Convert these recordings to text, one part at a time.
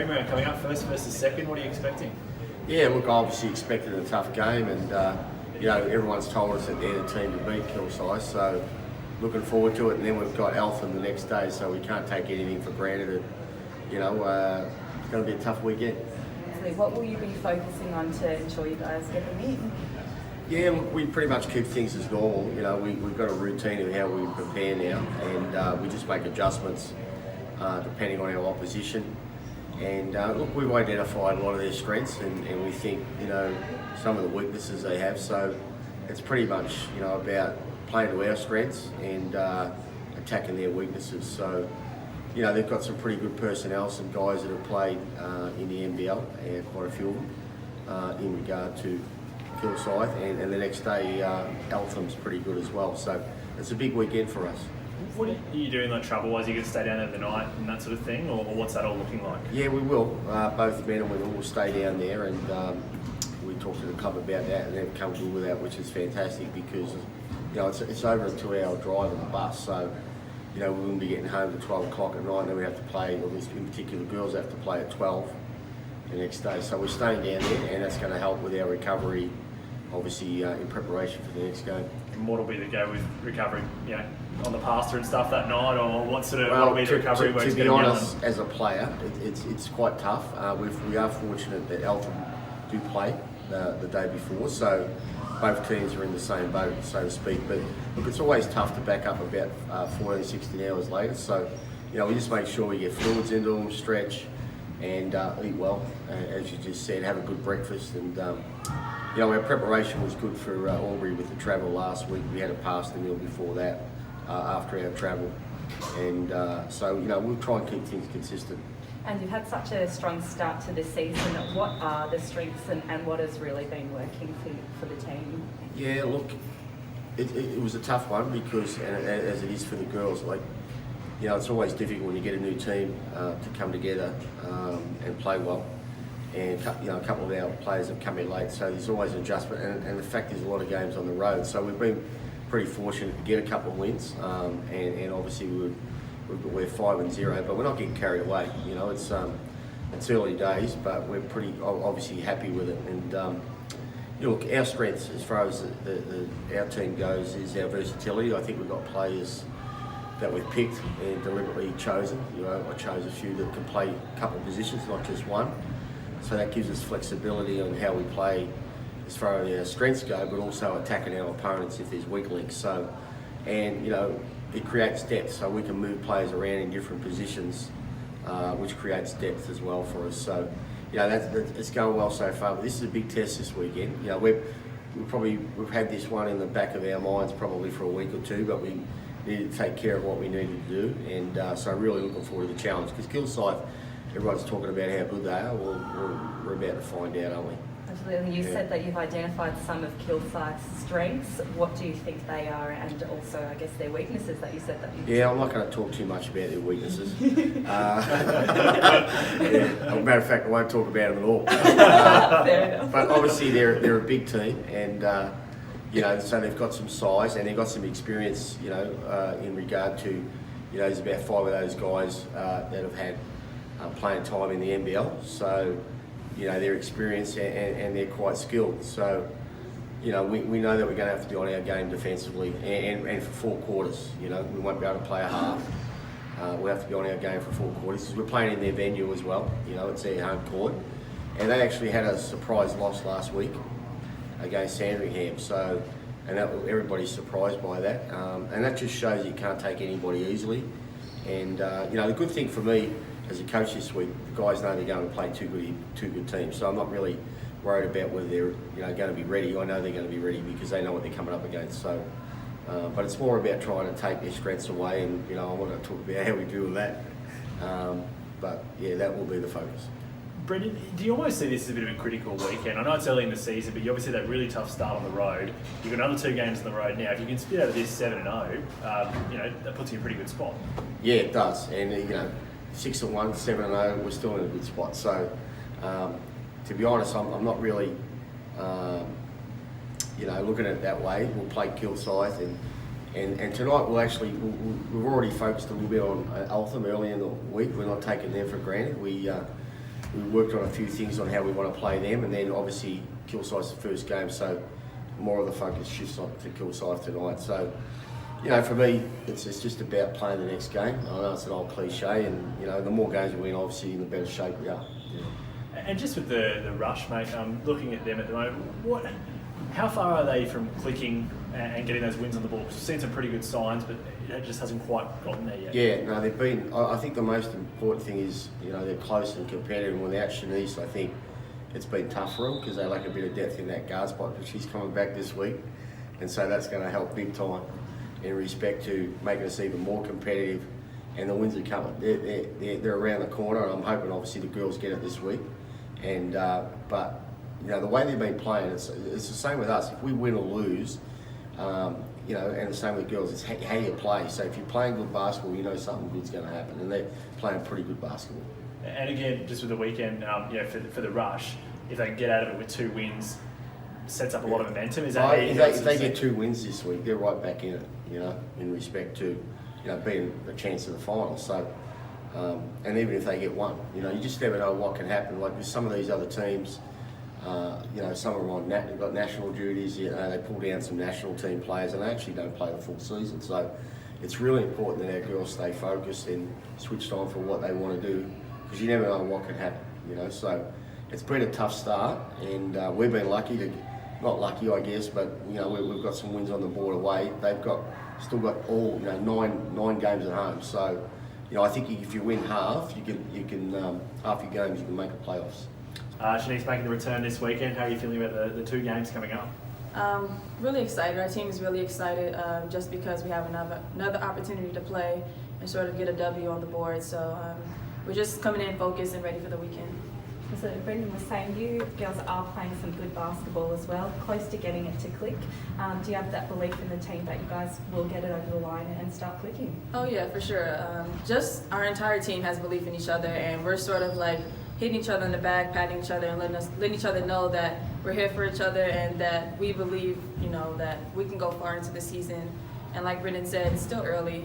Round coming up, first versus second. What are you expecting? Yeah, look, I obviously expected a tough game, and everyone's told us that they're the team to beat, Kilsyth. So looking forward to it. And then we've got Eltham the next day, so we can't take anything for granted. And, it's going to be a tough weekend. What will you be focusing on to ensure you guys get them in? Yeah, look, we pretty much keep things as normal. We've got a routine of how we prepare now, and we just make adjustments depending on our opposition. And look, we've identified a lot of their strengths, and we think some of the weaknesses they have. So it's pretty much about playing to our strengths and attacking their weaknesses. So they've got some pretty good personnel, some guys that have played in the NBL, and quite a few of them in regard to Kilsyth, and the next day Eltham's pretty good as well. So it's a big weekend for us. What are you doing like travel-wise? Are you going to stay down overnight and that sort of thing, or what's that all looking like? Yeah, we will. Both men and women will stay down there, and we talked to the club about that, and they've come good with that, which is fantastic because it's over a 2-hour drive on the bus, so we wouldn't be getting home at 12 o'clock at night, and then we have to play, or in particular girls have to play at 12 the next day. So we're staying down there, and that's going to help with our recovery, obviously in preparation for the next game. And what will be the go with recovery, on the pasta and stuff that night, or what will be the recovery? To be honest, as a player, it's quite tough. We are fortunate that Eltham do play the day before, so both teams are in the same boat, so to speak. But look, it's always tough to back up about 14, 16 hours later. So, we just make sure we get fluids into them, stretch, and eat well, as you just said, have a good breakfast. And, our preparation was good for Albury with the travel last week. We had a pasta meal before that, after our travel. And so, we'll try and keep things consistent. And you've had such a strong start to this season. What are the strengths and what has really been working for the team? Yeah, look, it was a tough one because, and as it is for the girls, it's always difficult when you get a new team to come together and play well. And a couple of our players have come in late, so there's always an adjustment. And the fact is, a lot of games on the road, so we've been pretty fortunate to get a couple of wins. And obviously we're 5-0, but we're not getting carried away. It's early days, but we're pretty obviously happy with it. And look, our strengths as far as our team goes is our versatility. I think we've got players that we've picked and deliberately chosen. I chose a few that can play a couple of positions, not just one. So that gives us flexibility on how we play as far as our strengths go, but also attacking our opponents if there's weak links. So, and it creates depth, so we can move players around in different positions, which creates depth as well for us. So, it's going well so far. But this is a big test this weekend. We've had this one in the back of our minds probably for a week or two, but we needed to take care of what we needed to do, and so really looking forward to the challenge. Because Kilsyth, everyone's talking about how good they are. Well, we're about to find out, aren't we? Absolutely. You said that you've identified some of Kilsyth's strengths. What do you think they are, and also, I guess, their weaknesses that you said that you... Yeah, I'm not going to talk too much about their weaknesses. As a matter of fact, I won't talk about them at all. Fair enough. But obviously, they're a big team, and so they've got some size and they've got some experience. In regard to, there's about 5 of those guys that have had playing time in the NBL. So. They're experienced and they're quite skilled. So, we know that we're going to have to be on our game defensively and for 4 quarters. We won't be able to play a half. We'll have to be on our game for 4 quarters because we're playing in their venue as well. It's their home court. And they actually had a surprise loss last week against Sandringham. So, and everybody's surprised by that. And that just shows you can't take anybody easily. And, the good thing for me, as a coach this week, the guys know they're going to play two good teams, so I'm not really worried about whether they're going to be ready. I know they're going to be ready because they know what they're coming up against. So, but it's more about trying to take their strengths away, and I want to talk about how we deal with that. But yeah, that will be the focus. Brendan, do you almost see this as a bit of a critical weekend? I know it's early in the season, but you obviously had that really tough start on the road. You've got another 2 games on the road now. If you can spit out of this 7-0, that puts you in a pretty good spot. Yeah, it does, and 6-1, 7-0, we're still in a good spot. So, to be honest, I'm not really, looking at it that way. We'll play Kilsyth, and tonight we've already focused a little bit on Eltham early in the week. We're not taking them for granted. we worked on a few things on how we want to play them, and then obviously Kilsythe's the first game, so more of the focus shifts on to Kilsyth tonight. So, you know, for me, it's just about playing the next game. I know it's an old cliche, and you know, the more games we win, obviously, the better shape we are. Yeah. And just with the rush, mate, looking at them at the moment, how far are they from clicking and getting those wins on the ball? Because we've seen some pretty good signs, but it just hasn't quite gotten there yet. Yeah, no, they've been. I think the most important thing is, you know, they're close and competitive. And without Chanise, I think it's been tough for them because they lack a bit of depth in that guard spot. But she's coming back this week, and so that's going to help big time in respect to making us even more competitive. And the wins are coming. They're around the corner. And I'm hoping, obviously, the girls get it this week. And but you know, the way they've been playing, it's the same with us. If we win or lose, you know, and the same with girls, it's how you play. So if you're playing good basketball, you know something good's going to happen, and they're playing pretty good basketball. And again, just with the weekend, you know, for the rush, if they can get out of it with 2 wins, sets up a lot of momentum. Is that if they get 2 wins this week, they're right back in it. You know, in respect to, you know, being a chance of the final. So, and even if they get 1, you know, you just never know what can happen. Like with some of these other teams. You know, some are on they've got national duties. You know, they pull down some national team players, and they actually don't play the full season. So, it's really important that our girls stay focused and switched on for what they want to do, because you never know what can happen. You know, so it's been a tough start, and we've been not lucky, I guess, but you know, we've got some wins on the board away. They've still got all, you know, nine games at home. So, you know, I think if you win half, you can half your games you can make the playoffs. Chanise making the return this weekend. How are you feeling about the 2 games coming up? Really excited. Our team is really excited just because we have another opportunity to play and sort of get a W on the board. So we're just coming in focused and ready for the weekend. So Brendan was saying you girls are playing some good basketball as well, close to getting it to click. Do you have that belief in the team that you guys will get it over the line and start clicking? Oh yeah, for sure. Just our entire team has belief in each other, and we're sort of like hitting each other in the back, patting each other, and letting each other know that we're here for each other and that we believe, you know, that we can go far into the season. And like Brendan said, it's still early,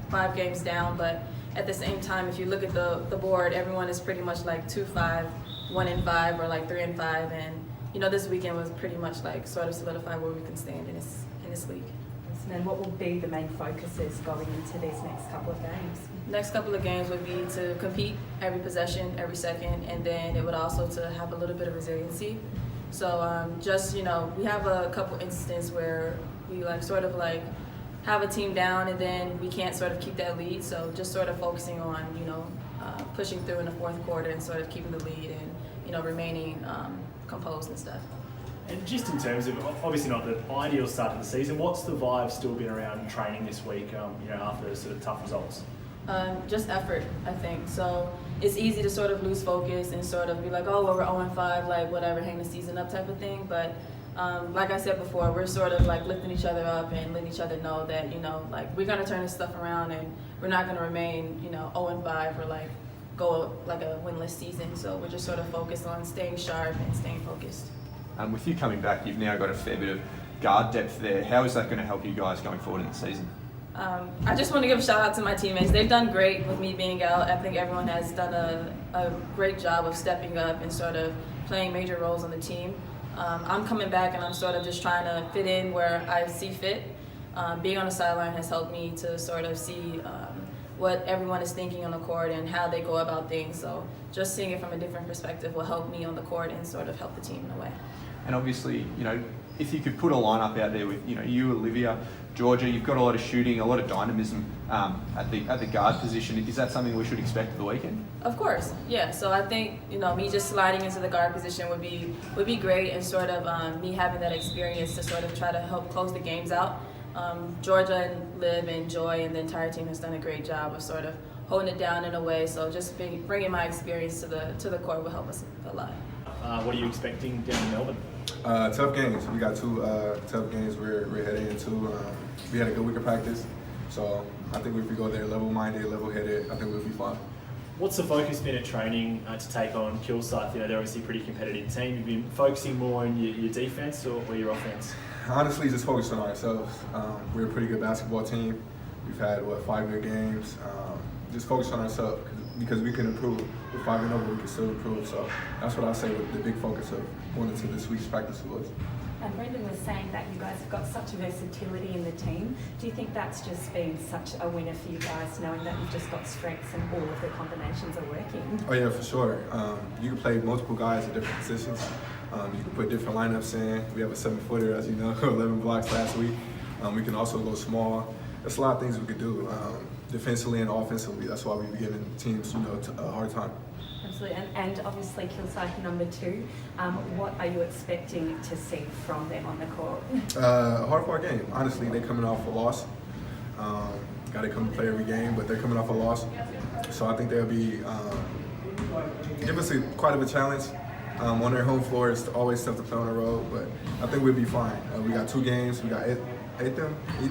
5 games down, but at the same time, if you look at the board, everyone is pretty much like 2-5, 1-5, or like 3-5, and you know, this weekend was pretty much like sort of solidify where we can stand in this league. And then what will be the main focuses going into these next couple of games? Next couple of games would be to compete every possession, every second, and then it would also to have a little bit of resiliency. So just, you know, we have a couple instances where we like sort of like have a team down and then we can't sort of keep that lead. So just sort of focusing on, you know, pushing through in the 4th quarter and sort of keeping the lead and, you know, remaining composed and stuff. And just in terms of, obviously not the ideal start to the season, what's the vibe still been around training this week, you know, after sort of tough results? Just effort, I think. So it's easy to sort of lose focus and sort of be like, oh, well, we're 0-5, like whatever, hang the season up type of thing. But like I said before, we're sort of like lifting each other up and letting each other know that, you know, like we're going to turn this stuff around and we're not going to remain, you know, 0-5 or like go like a winless season. So we're just sort of focused on staying sharp and staying focused. With you coming back, you've now got a fair bit of guard depth there. How is that going to help you guys going forward in the season? I just want to give a shout out to my teammates. They've done great with me being out. I think everyone has done a great job of stepping up and sort of playing major roles on the team. I'm coming back and I'm sort of just trying to fit in where I see fit. Being on the sideline has helped me to sort of see what everyone is thinking on the court and how they go about things. So just seeing it from a different perspective will help me on the court and sort of help the team in a way. And obviously, you know, if you could put a lineup out there with, you know, you, Olivia, Georgia, you've got a lot of shooting, a lot of dynamism at the guard position. Is that something we should expect for the weekend? Of course, yeah. So I think, you know, me just sliding into the guard position would be great, and sort of me having that experience to sort of try to help close the games out. Georgia and Liv and Joy and the entire team has done a great job of sort of holding it down in a way. So just bringing my experience to the court will help us a lot. What are you expecting down in Melbourne? Tough games. We got 2 tough games we're heading into. We had a good week of practice, so I think if we go there level-minded, level-headed, I think we'll be fine. What's the focus been at training to take on Kilsyth? You know, they're obviously a pretty competitive team. You've been focusing more on your defense or your offense? Honestly, just focus on ourselves. We're a pretty good basketball team. We've had 5 good games. Just focus on ourselves because we can improve. With 5-0, but we can still improve. So that's what I say with the big focus of going into this week's practice was. And Brendan was saying that you guys have got such versatility in the team. Do you think that's just been such a winner for you guys, knowing that you've just got strengths and all of the combinations are working? Oh yeah, for sure. You can play multiple guys at different positions. You can put different lineups in. We have a 7-footer, as you know, 11 blocks last week. We can also go small. There's a lot of things we could do, defensively and offensively. That's why we've been giving teams, a hard time. Absolutely, and obviously Kilsyth number 2. What are you expecting to see from them on the court? A hard-fought game. Honestly, they're coming off a loss. Got to come play every game, but they're coming off a loss. So I think they'll be give us quite of a challenge. On their home floor, it's always tough to play on the road, but I think we'll be fine. We got 2 games. We got eat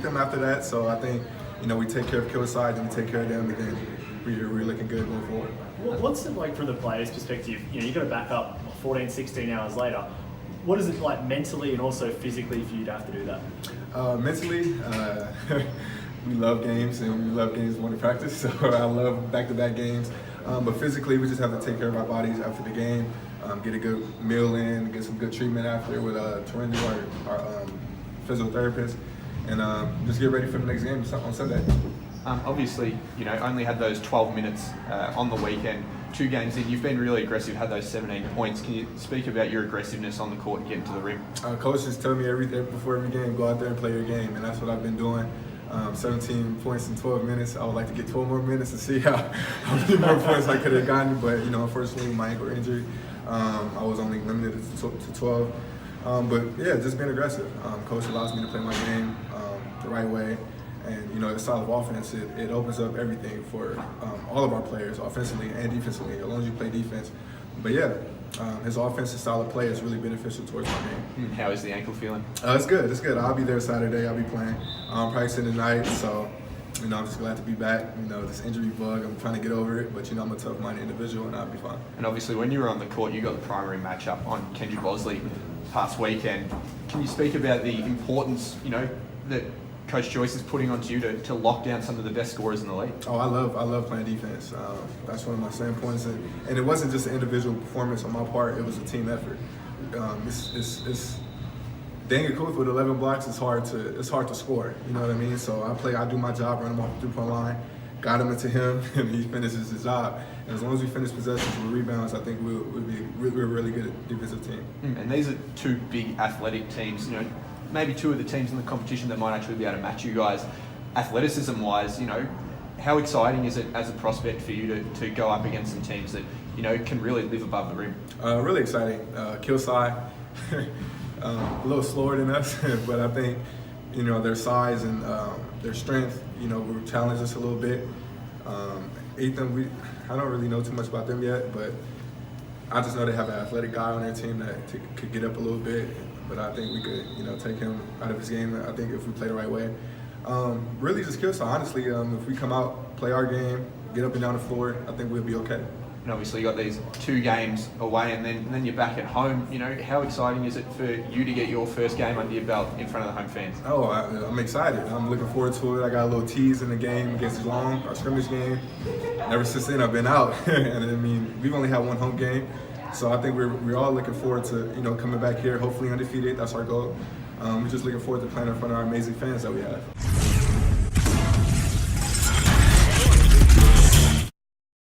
them after that. So I think we take care of Kilsyth and we take care of them, and then we're looking good going forward. What's it like from the players' perspective? You've got to back up 14, 16 hours later. What is it like mentally and also physically for you to have to do that? Mentally, we love games and we love games more than practice. So I love back-to-back games. But physically, we just have to take care of our bodies after the game, get a good meal in, get some good treatment after with Torrendo, our physiotherapist, and just get ready for the next game on Sunday. Obviously, only had those 12 minutes on the weekend. 2 games in, you've been really aggressive, had those 17 points. Can you speak about your aggressiveness on the court and getting to the rim? Coaches tell me before every game, go out there and play your game, and that's what I've been doing. 17 points in 12 minutes. I would like to get 12 more minutes to see how many more points I could have gotten, but unfortunately, my ankle injury, I was only limited to 12. But yeah, just being aggressive. Coach allows me to play my game the right way. And the style of offense, it opens up everything for all of our players, offensively and defensively, as long as you play defense. But yeah, his offensive style of play is really beneficial towards my game. How is the ankle feeling? It's good. It's good. I'll be there Saturday. I'll be playing. Practicing tonight, so I'm just glad to be back. This injury bug, I'm trying to get over it, but I'm a tough-minded individual, and I'll be fine. And obviously, when you were on the court, you got the primary matchup on Kendra Bosley past weekend. Can you speak about the importance, that Coach Joyce is putting onto you to lock down some of the best scorers in the league? Oh, I love playing defense. That's one of my standpoints, and it wasn't just an individual performance on my part; it was a team effort. It's dang it, with 11 blocks. It's hard to score. You know what I mean? So I do my job, run him off the 3-point line, got him into him, and he finishes his job. And as long as we finish possessions with rebounds, I think we're a really good defensive team. And these are 2 big athletic teams. Maybe 2 of the teams in the competition that might actually be able to match you guys athleticism-wise. How exciting is it as a prospect for you to go up against some teams that can really live above the rim? Really exciting. Kilsyth, a little slower than us, but I think their size and their strength will challenge us a little bit. Ethan, I don't really know too much about them yet, but I just know they have an athletic guy on their team that could get up a little bit. But I think we could, take him out of his game. I think if we play the right way, really just Kilsyth. Honestly, if we come out, play our game, get up and down the floor, I think we'll be okay. And obviously, you got these 2 games away, and then you're back at home. How exciting is it for you to get your first game under your belt in front of the home fans? Oh, I'm excited. I'm looking forward to it. I got a little tease in the game against Long, our scrimmage game. Ever since then, I've been out, and we've only had 1 home game. So I think we're all looking forward to coming back here, hopefully undefeated. That's our goal. We're just looking forward to playing in front of our amazing fans that we have.